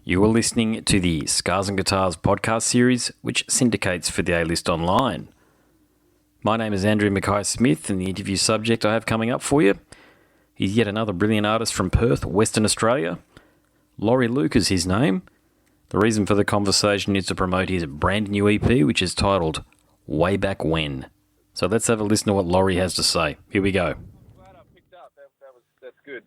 You are listening to the Scars and Guitars podcast series, which syndicates for the A-List Online. My name is Andrew Mackay-Smith, and the interview subject I have coming up for you is yet another brilliant artist from Perth, Western Australia. Laurie Luke is his name. The reason for the conversation is to promote his brand new EP, which is titled Way Back When. So let's have a listen to what Laurie has to say. Here we go. That's good.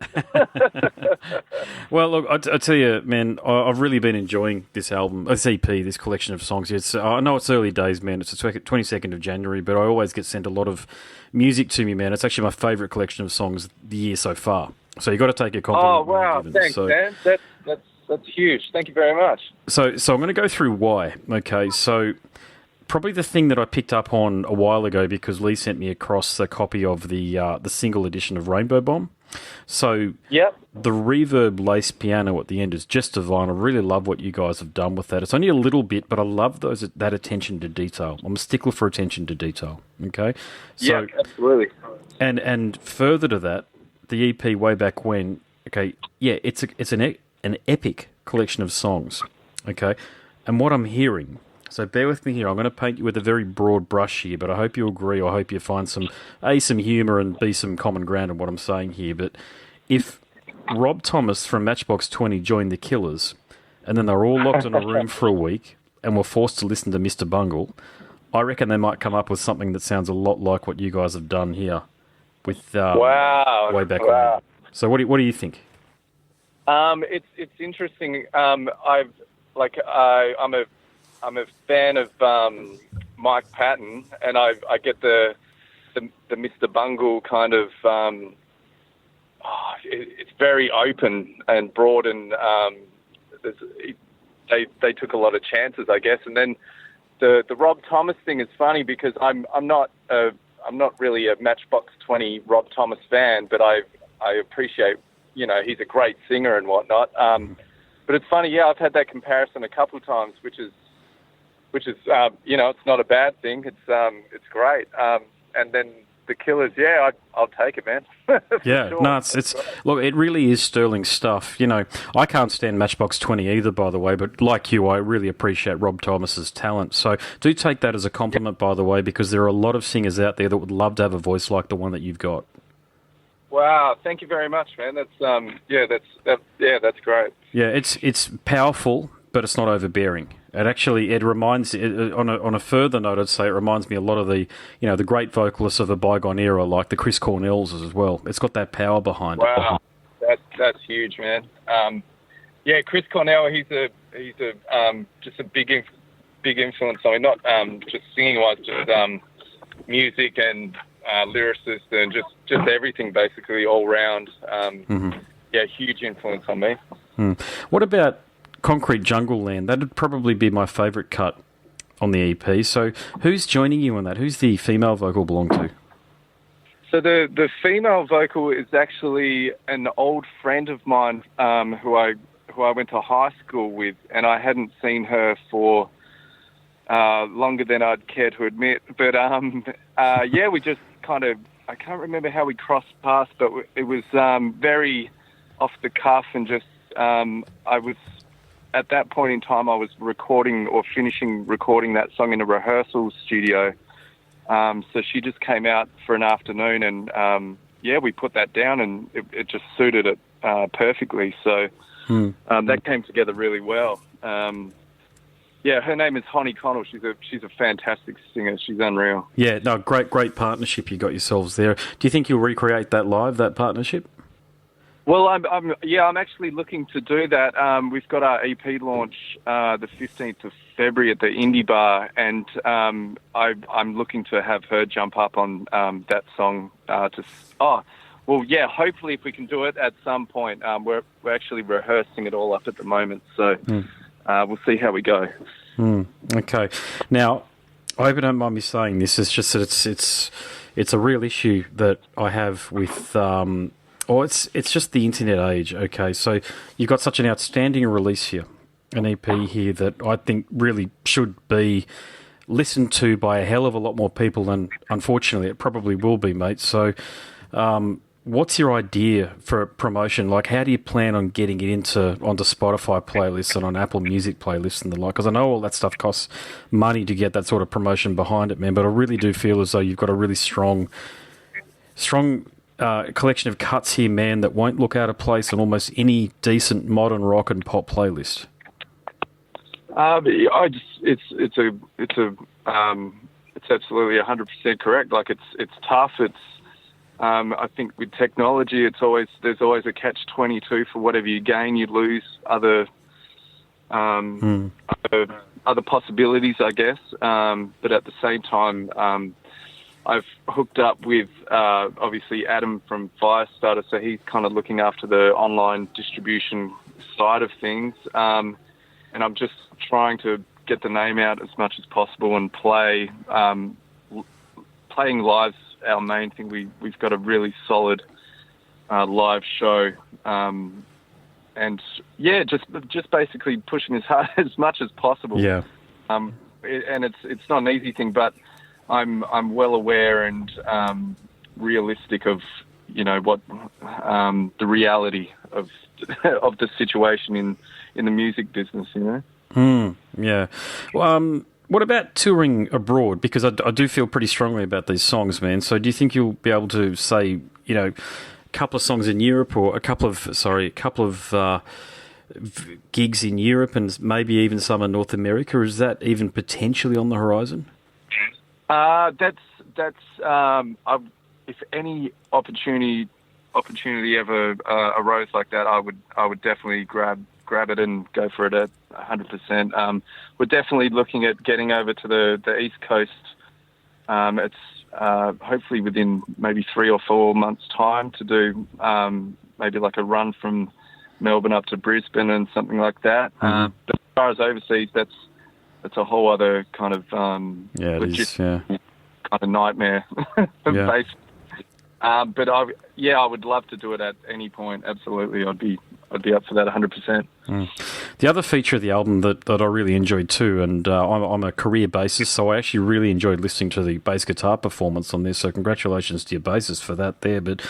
Well, look, I tell you, man, I've really been enjoying this album, this EP, this collection of songs. I know it's early days, man. It's the 22nd of January, but I always get sent a lot of music to me, man. It's actually my favourite collection of songs of the year so far. So you've got to take a compliment. Oh, wow. Thanks, man. That's huge. Thank you very much. So I'm going to go through why. Okay, so probably the thing that I picked up on a while ago because Lee sent me across a copy of the single edition of Rainbow Bomb. So yep. The reverb lace piano at the end is just divine. I really love what you guys have done with that. It's only a little bit, but I love that attention to detail. I'm a stickler for attention to detail. Okay, so yeah, absolutely. And further to that, the EP Way Back When. Okay, yeah, it's an epic collection of songs. Okay, and what I'm hearing. So bear with me here. I'm going to paint you with a very broad brush here, but I hope you agree. I hope you find some humour and B, some common ground in what I'm saying here. But if Rob Thomas from Matchbox 20 joined the Killers, and then they were all locked in a room for a week and were forced to listen to Mr. Bungle, I reckon they might come up with something that sounds a lot like what you guys have done here with Way Back When. So what do you think? It's interesting. I'm a fan of Mike Patton, and I get the Mr. Bungle kind of. It's very open and broad, and they took a lot of chances, I guess. And then the Rob Thomas thing is funny because I'm not really a Matchbox 20 Rob Thomas fan, but I appreciate, he's a great singer and whatnot. But it's funny, yeah, I've had that comparison a couple of times, which is it's not a bad thing. It's great. And then the Killers, yeah, I'll take it, man. Yeah, sure. No, it's look, it really is sterling stuff. I can't stand Matchbox 20 either, by the way, but like you, I really appreciate Rob Thomas's talent. So do take that as a compliment, by the way, because there are a lot of singers out there that would love to have a voice like the one that you've got. Wow, thank you very much, man. That's great. Yeah, it's powerful, but it's not overbearing. It reminds, on a further note, I'd say it reminds me a lot of the great vocalists of a bygone era, like the Chris Cornells as well. It's got that power behind it. Wow, that's huge, man. Chris Cornell, he's just a big influence on me, not just singing wise, just music and lyricist and just everything basically all round. Yeah, huge influence on me. What about Concrete Jungle Land? That'd probably be my favourite cut on the EP. So who's joining you on that? Who's the female vocal belong to? So the female vocal is actually an old friend of mine who I went to high school with, and I hadn't seen her for longer than I'd care to admit. But we just kind of, I can't remember how we crossed paths, but it was very off the cuff and just at that point in time, I was finishing recording that song in a rehearsal studio. So she just came out for an afternoon and, we put that down and it just suited it perfectly. So that came together really well. Her name is Honey Connell. She's a fantastic singer. She's unreal. Yeah, no, great partnership you got yourselves there. Do you think you'll recreate that live, that partnership? Well, I'm actually looking to do that. We've got our EP launch the 15th of February at the Indie Bar, and I'm looking to have her jump up on that song. Hopefully if we can do it at some point. We're actually rehearsing it all up at the moment, so we'll see how we go. Okay. Now, I hope you don't mind me saying this. It's just that it's a real issue that I have with. It's just the internet age, okay? So you've got such an outstanding release here, an EP here that I think really should be listened to by a hell of a lot more people than, unfortunately, it probably will be, mate. So what's your idea for promotion? Like, how do you plan on getting it onto Spotify playlists and on Apple Music playlists and the like? Because I know all that stuff costs money to get that sort of promotion behind it, man. But I really do feel as though you've got a really strong collection of cuts here, man, that won't look out of place on almost any decent modern rock and pop playlist. It's absolutely 100% correct. Like it's tough. I think with technology, there's always a catch-22 for whatever you gain, you lose other possibilities, I guess. But at the same time, I've hooked up with obviously Adam from Firestarter, so he's kind of looking after the online distribution side of things, and I'm just trying to get the name out as much as possible and playing live's our main thing. We've got a really solid live show, and yeah, just basically pushing as hard as much as possible. Yeah. And it's not an easy thing, but I'm well aware and realistic of what the reality of the situation in the music business. Yeah. Well, what about touring abroad? Because I do feel pretty strongly about these songs, man. So do you think you'll be able to say, a couple of songs in Europe or a couple of gigs in Europe and maybe even some in North America? Is that even potentially on the horizon? If any opportunity ever arose like that, I would definitely grab it and go for it at 100%. We're definitely looking at getting over to the East Coast. It's hopefully within maybe 3 or 4 months' time to do maybe like a run from Melbourne up to Brisbane and something like that. Mm-hmm. But as far as overseas, that's a whole other kind of kind of nightmare. Yeah. But I would love to do it at any point. Absolutely, I'd be up for that 100%. The other feature of the album that I really enjoyed too, and I'm a career bassist, so I actually really enjoyed listening to the bass guitar performance on this. So congratulations to your bassist for that there. But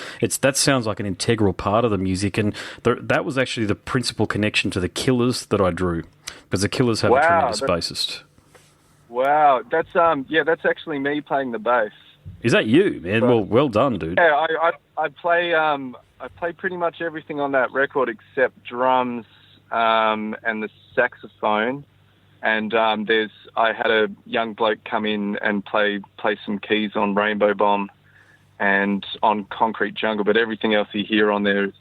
that sounds like an integral part of the music, and that was actually the principal connection to the Killers that I drew, because the Killers have a tremendous bassist. Wow, that's actually me playing the bass. Is that you, man? Well done, dude. Yeah, I play pretty much everything on that record except drums and the saxophone. And I had a young bloke come in and play some keys on Rainbow Bomb and on Concrete Jungle, but everything else you hear on there is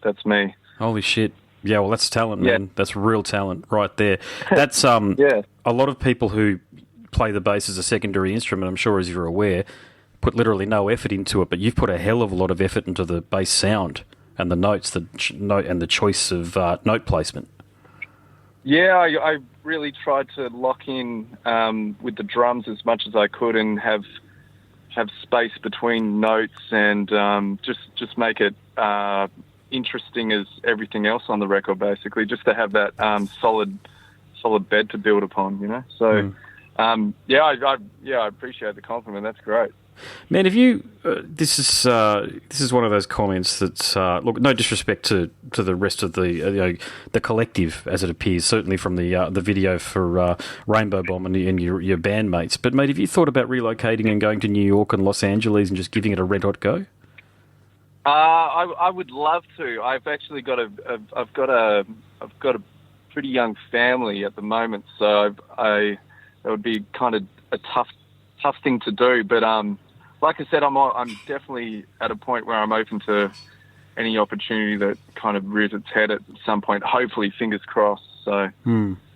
that's me. Holy shit. Yeah, well, that's talent, man. Yeah. That's real talent right there. That's yeah. A lot of people who play the bass as a secondary instrument, I'm sure, as you're aware, put literally no effort into it, but you've put a hell of a lot of effort into the bass sound and the notes, and the choice of note placement. Yeah, I really tried to lock in with the drums as much as I could and have space between notes and just make it interesting as everything else on the record, basically, just to have that solid bed to build upon, So, I appreciate the compliment. That's great. Man, have you? This is one of those comments that's look. No disrespect to the rest of the collective as it appears. Certainly from the video for Rainbow Bomb and your bandmates. But mate, have you thought about relocating and going to New York and Los Angeles and just giving it a red hot go? I would love to. I've actually got I've got a pretty young family at the moment, so that would be kind of a tough thing to do. But like I said, I'm definitely at a point where I'm open to any opportunity that kind of rears its head at some point. Hopefully, fingers crossed. So, I'm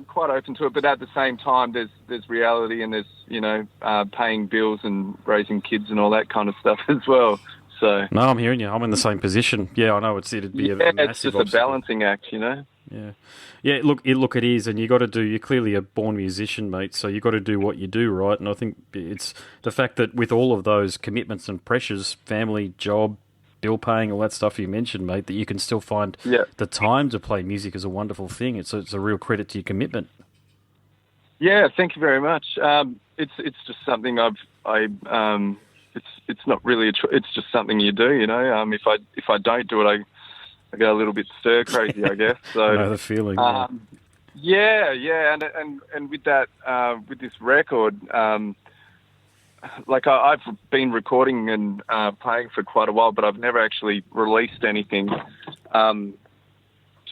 quite open to it. But at the same time, there's reality and there's paying bills and raising kids and all that kind of stuff as well. So no, I'm hearing you. I'm in the same position. Yeah, I know it'd be a massive it's just obstacle. A balancing act, Yeah. Look, it is, and you got to do. You're clearly a born musician, mate. So you got to do what you do, right? And I think it's the fact that with all of those commitments and pressures, family, job, bill paying, all that stuff you mentioned, mate, that you can still find the time to play music is a wonderful thing. It's a real credit to your commitment. Yeah, thank you very much. It's just something it's not really it's just something you do, you know. If I don't do it, I go a little bit stir crazy, I guess. So I know the feeling. Yeah, and with that, with this record, like I've been recording and playing for quite a while, but I've never actually released anything to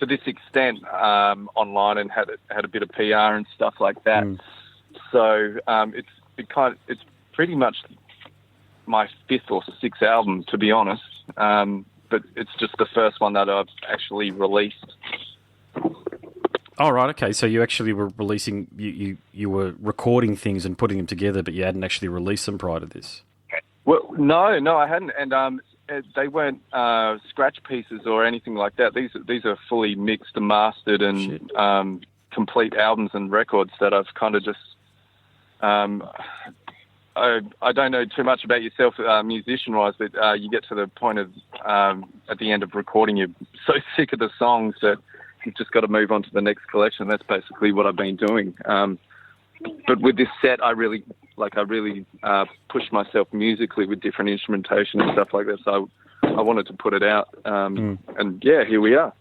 this extent online and had a bit of PR and stuff like that. So it's pretty much my fifth or sixth album, to be honest. But it's just the first one that I've actually released. Oh, right, okay. So you actually were releasing, you were recording things and putting them together, but you hadn't actually released them prior to this? Well, no, I hadn't. And they weren't scratch pieces or anything like that. These are fully mixed and mastered and complete albums and records that I've kind of just... I don't know too much about yourself musician-wise, but you get to the point of, at the end of recording, you're so sick of the songs that you've just got to move on to the next collection. That's basically what I've been doing. But with this set, I really pushed myself musically with different instrumentation and stuff like that. So I wanted to put it out. And yeah, here we are.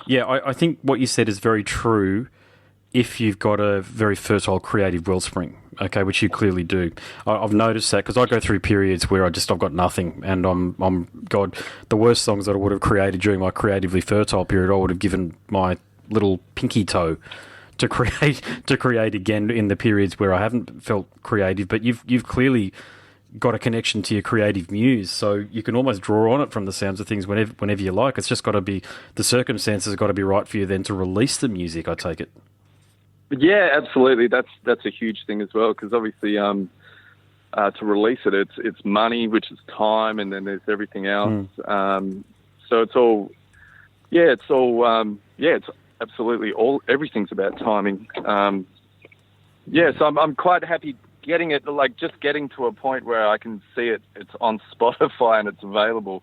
Yeah, I think what you said is very true if you've got a very fertile creative wellspring, okay, which you clearly do. I've noticed that because I go through periods where I've got nothing, and the worst songs that I would have created during my creatively fertile period, I would have given my little pinky toe to create again in the periods where I haven't felt creative. But you've clearly got a connection to your creative muse, so you can almost draw on it from the sounds of things whenever you like. It's just got to be, the circumstances have got to be right for you then to release the music, I take it. Yeah, absolutely. That's a huge thing as well, because obviously to release it, it's money, which is time, and then there's everything else. So it's absolutely everything's about timing. So I'm quite happy getting it, like just getting to a point where I can see it's on Spotify and it's available.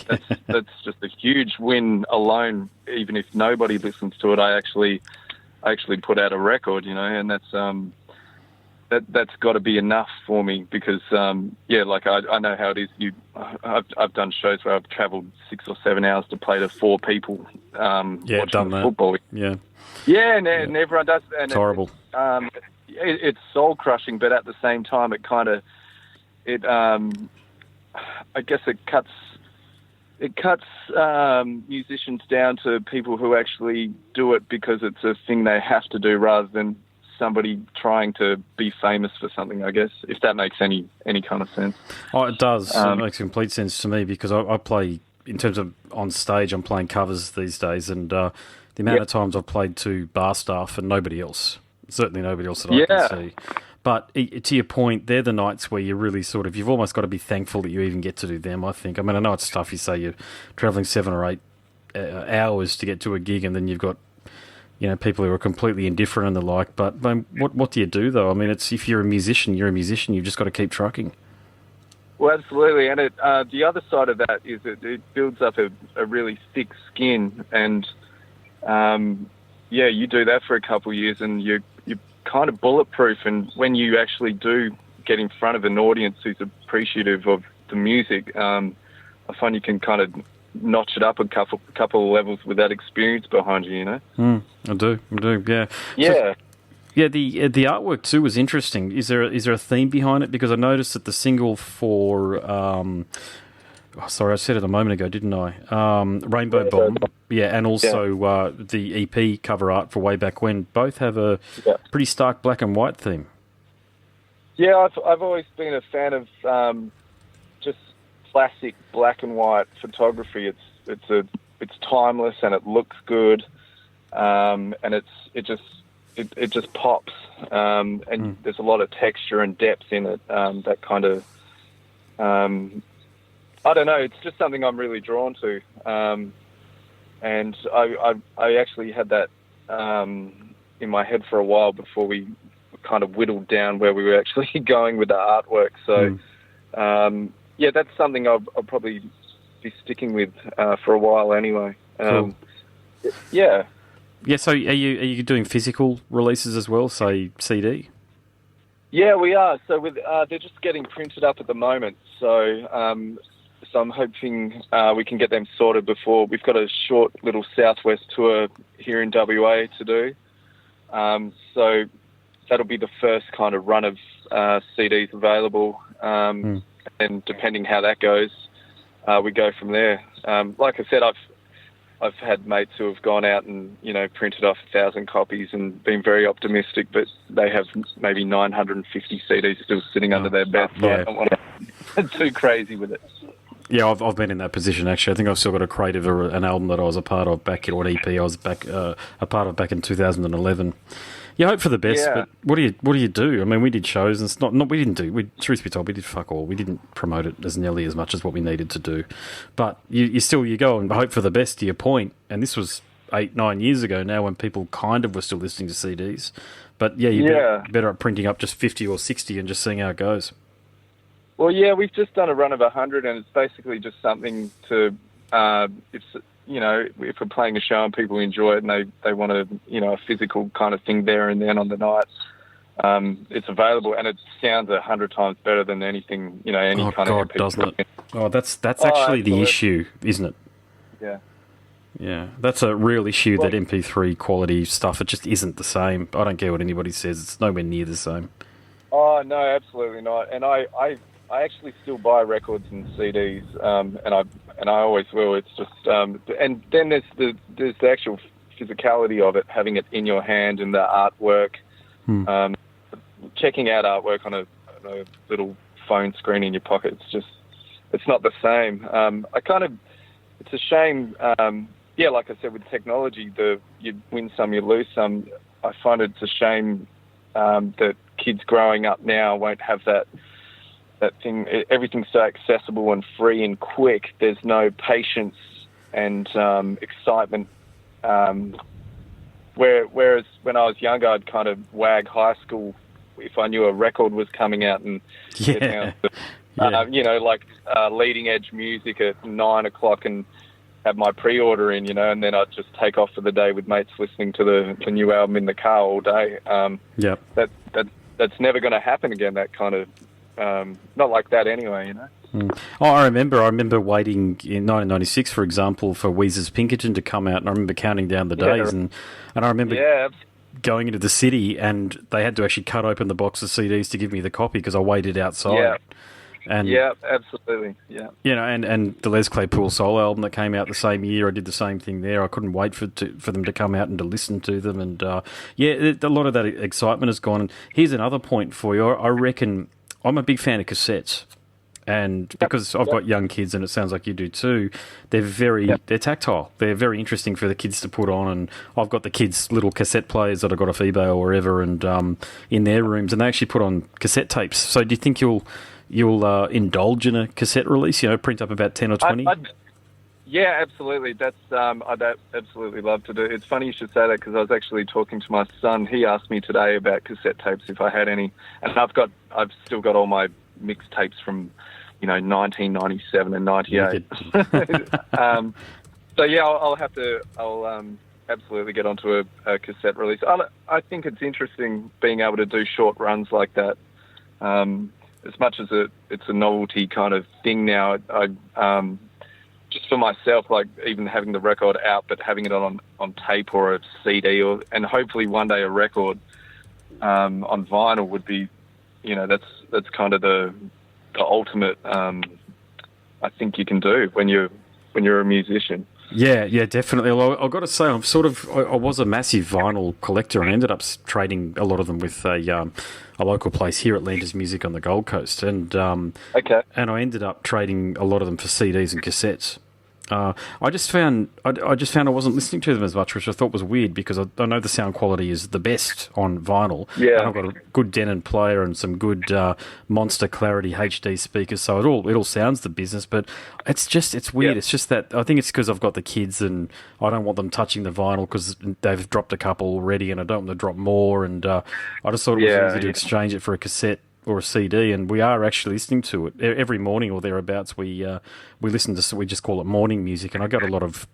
That's just a huge win alone. Even if nobody listens to it, I actually put out a record, you know, and that's got to be enough for me because, I know how it is. I've done shows where I've travelled 6 or 7 hours to play to 4 people watching football. Yeah, and everyone does. And it's horrible. It's soul crushing, but at the same time, I guess it cuts musicians down to people who actually do it because it's a thing they have to do rather than somebody trying to be famous for something, I guess, if that makes any kind of sense. Oh, it does. It makes complete sense to me because I play, in terms of on stage, I'm playing covers these days, and the amount of times I've played to bar staff and nobody else, certainly nobody else that I can see. But to your point, they're the nights where you really you've almost got to be thankful that you even get to do them, I think. I mean, I know it's tough. You say you're travelling 7 or 8 hours to get to a gig, and then you've got, you know, people who are completely indifferent and the like. But what do you do, though? I mean, if you're a musician, you've just got to keep trucking. Well, absolutely. And the other side of that is it builds up a really thick skin. And, you do that for a couple of years and you're kind of bulletproof, and when you actually do get in front of an audience who's appreciative of the music, I find you can kind of notch it up a couple of levels with that experience behind you, you know? I do, yeah. Yeah. So, the artwork too was interesting. Is there a theme behind it? Because I noticed that the single for sorry, I said it a moment ago, didn't I? Rainbow Bomb, and also the EP cover art for Way Back When, both have a pretty stark black and white theme. Yeah, I've always been a fan of just classic black and white photography. It's timeless and it looks good, and it just pops, and there's a lot of texture and depth in it. That kind of I don't know. It's just something I'm really drawn to, and I actually had that in my head for a while before we kind of whittled down where we were actually going with the artwork. So, that's something I'll probably be sticking with for a while anyway. Cool. Yeah. So are you doing physical releases as well, say CD? Yeah, we are. So they're just getting printed up at the moment. So I'm hoping we can get them sorted before. We've got a short little Southwest tour here in WA to do. So that'll be the first kind of run of CDs available. And depending how that goes, we go from there. Like I said, I've had mates who have gone out and, printed off 1,000 copies and been very optimistic, but they have maybe 950 CDs still sitting under their bed. So I don't want to get too crazy with it. Yeah, I've been in that position, actually. I think I've still got a crate of an album that I was a part of back in, or an EP I was a part of back in 2011. You hope for the best, but what do you do? I mean, we did shows, and it's not we didn't do. Truth be told, we did fuck all. We didn't promote it as nearly as much as what we needed to do. But you still go and hope for the best. To your point, and this was 8-9 years ago now, when people kind of were still listening to CDs. But you're better at printing up just 50 or 60 and just seeing how it goes. Well, yeah, we've just done a run of 100, and it's basically just something to, if we're playing a show and people enjoy it and they want a physical kind of thing there and then on the night, it's available, and it sounds 100 times better than anything, any kind of MP3. Doesn't it? Oh, that's actually the issue, isn't it? Yeah. Yeah, that's a real issue, that MP3 quality stuff. It just isn't the same. I don't care what anybody says. It's nowhere near the same. Oh, no, absolutely not. And I actually still buy records and CDs, and I always will. It's just, and then there's the actual physicality of it, having it in your hand and the artwork. Checking out artwork on a little phone screen in your pocket. It's not the same. It's a shame. Like I said, with technology, you win some, you lose some. I find it's a shame that kids growing up now won't have that thing. Everything's so accessible and free and quick. There's no patience and excitement. Whereas when I was younger, I'd kind of wag high school if I knew a record was coming out, and leading edge music at 9 o'clock, and have my pre-order in, and then I'd just take off for the day with mates listening to the new album in the car all day. That's never going to happen again. That kind of not like that anyway, Oh, I remember waiting in 1996, for example, for Weezer's Pinkerton to come out, and I remember counting down the days, and I remember going into the city, and they had to actually cut open the box of CDs to give me the copy because I waited outside. Yeah. And, Absolutely. Yeah. And the Les Claypool Soul album that came out the same year, I did the same thing there. I couldn't wait for them to come out and to listen to them. And, a lot of that excitement has gone. And here's another point for you. I reckon I'm a big fan of cassettes. And because I've got young kids, and it sounds like you do too, they're tactile. They're very interesting for the kids to put on. And I've got the kids' little cassette players that I got off eBay or wherever, and in their rooms, and they actually put on cassette tapes. So do you think you'll indulge in a cassette release? Print up about 10 or 20? Yeah, absolutely. I'd absolutely love to do. It's funny you should say that, because I was actually talking to my son. He asked me today about cassette tapes if I had any, and I've still got all my mixtapes from 1997 and 98. I'll absolutely get onto a cassette release. I think it's interesting being able to do short runs like that. As much as it's a novelty kind of thing now, I just for myself, like even having the record out, but having it on tape or a CD, and hopefully one day a record on vinyl would be, that's kind of the ultimate. I think you can do when you're a musician. Yeah, definitely. Well, I've got to say, I was a massive vinyl collector, and ended up trading a lot of them with a local place here at Landers Music on the Gold Coast, and and I ended up trading a lot of them for CDs and cassettes. I just found I wasn't listening to them as much, which I thought was weird, because I know the sound quality is the best on vinyl. Yeah, and I've got a good Denon player and some good Monster Clarity HD speakers, so it all sounds the business. But it's weird. Yeah. It's just that I think it's because I've got the kids, and I don't want them touching the vinyl because they've dropped a couple already, and I don't want them to drop more. And I just thought it was easy to exchange it for a cassette or a CD, and we are actually listening to it every morning or thereabouts. We listen to, we just call it morning music, and I got a lot of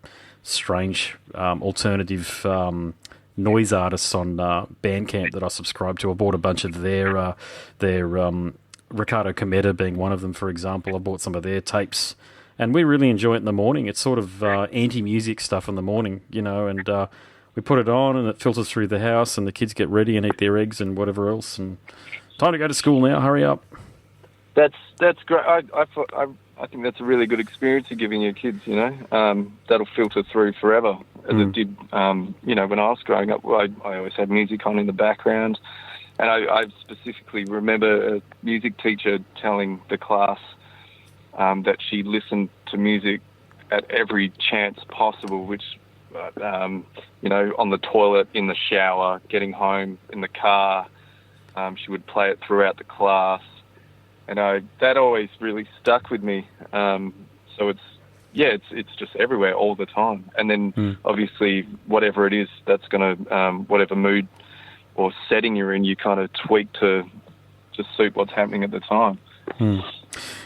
strange alternative noise artists on Bandcamp that I subscribe to. I bought a bunch of their Ricardo Cometa being one of them, for example. I bought some of their tapes, and we really enjoy it in the morning. It's sort of anti-music stuff in the morning, and we put it on, and it filters through the house, and the kids get ready and eat their eggs and whatever else. And time to go to school now. Hurry up. That's great. I think that's a really good experience you're giving your kids. That'll filter through forever, as it did. When I was growing up, I always had music on in the background, and I specifically remember a music teacher telling the class that she listened to music at every chance possible, which on the toilet, in the shower, getting home, in the car. She would play it throughout the class. And that always really stuck with me. So it's just everywhere all the time. And then obviously whatever it is, that's going to, whatever mood or setting you're in, you kind of tweak to suit what's happening at the time.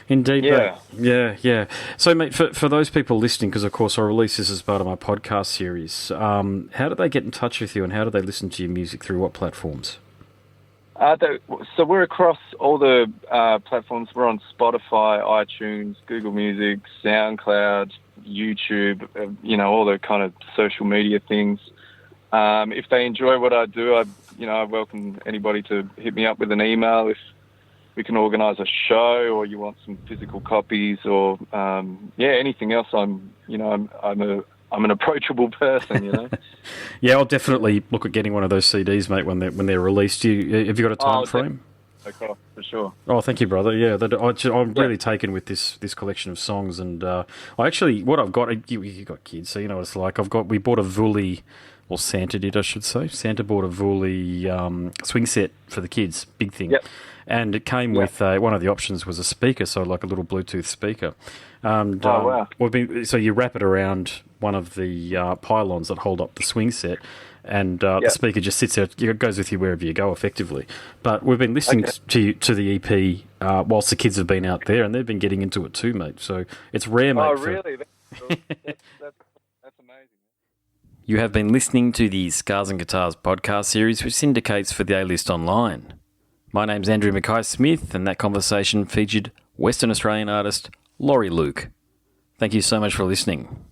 Indeed. Yeah. Mate. Yeah. So, mate, for those people listening, because of course I release this as part of my podcast series, how do they get in touch with you, and how do they listen to your music through what platforms? So we're across all the platforms. We're on Spotify, iTunes, Google Music, SoundCloud, YouTube, all the kind of social media things. If they enjoy what I do, I welcome anybody to hit me up with an email if we can organise a show, or you want some physical copies, or anything else. I'm an approachable person, Yeah, I'll definitely look at getting one of those CDs, mate, when they're released. Have you got a time frame? Okay, for sure. Oh, thank you, brother. Yeah, I'm really taken with this collection of songs, and what I've got, you got kids, so you know what it's like. We bought a Vuli, or Santa did, I should say. Santa bought a Vuli swing set for the kids, big thing. Yep. And it came with one of the options was a speaker, so like a little Bluetooth speaker. And, wow. So you wrap it around one of the pylons that hold up the swing set, and the speaker just sits there. It goes with you wherever you go, effectively. But we've been listening to the EP whilst the kids have been out there, and they've been getting into it too, mate. So it's rare, mate. Oh, really? That's amazing. You have been listening to the Scars and Guitars podcast series, which syndicates for the A-List Online. My name's Andrew Mackay-Smith, and that conversation featured Western Australian artist Laurie Luke. Thank you so much for listening.